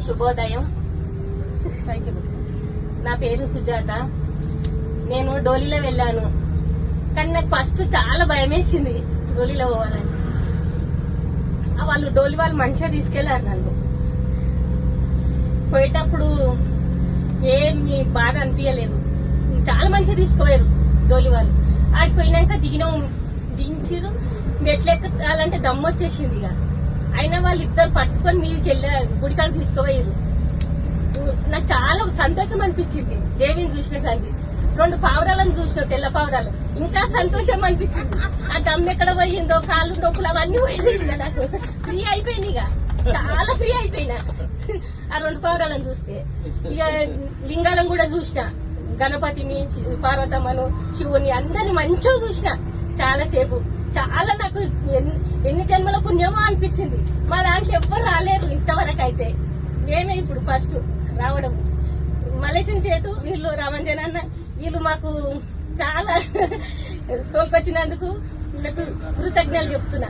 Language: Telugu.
శుభోదయం. నా పేరు సుజాత. నేను డోలీలో వెళ్ళాను, కానీ నాకు ఫస్ట్ చాలా భయం వేసింది డోలీలో పోవాలని. వాళ్ళు డోలీ వాళ్ళు మంచిగా తీసుకెళ్లారు నన్ను. పోయేటప్పుడు ఏమి బాధ అనిపించలేదు, చాలా మంచిగా తీసుకుపోయారు డోలీ వాళ్ళు. ఆడిపోయినాక దించిరు, మెట్లెక్కాలంటే దమ్ము వచ్చేసింది. ఇక అయినా వాళ్ళు ఇద్దరు పట్టుకొని మీదకి వెళ్ళారు, గుడికాడ తీసుకుపోయారు. నాకు చాలా సంతోషం అనిపించింది దేవిని చూసిన సంది. 2 పావురాలను చూసిన, తెల్ల పావురాలు, ఇంకా సంతోషం అనిపించింది. ఆ దమ్ము ఎక్కడ పోయిందో, కాళ్ళు నొప్పులు అవన్నీ పోయింది. నాకు ఫ్రీ అయిపోయింది, ఇక చాలా ఫ్రీ అయిపోయినా ఆ 2 పావురాలను చూస్తే. ఇక లింగాలను కూడా చూసిన, గణపతిని, పార్వతమ్మను, శివుని అందరిని మంచిగా చూసిన చాలాసేపు. చాలా నాకు ఎన్ని జన్మల పుణ్యమో అనిపించింది. మా దాంట్లో ఎవ్వరు రాలేరు ఇంతవరకు. అయితే నేనే ఇప్పుడు ఫస్ట్ రావడం. మలేషియన్ సేటు వీళ్ళు, రామంజన్ అన్న వీళ్ళు మాకు చాలా తోకొచ్చినందుకు వీళ్ళకు కృతజ్ఞతలు చెప్తున్నా.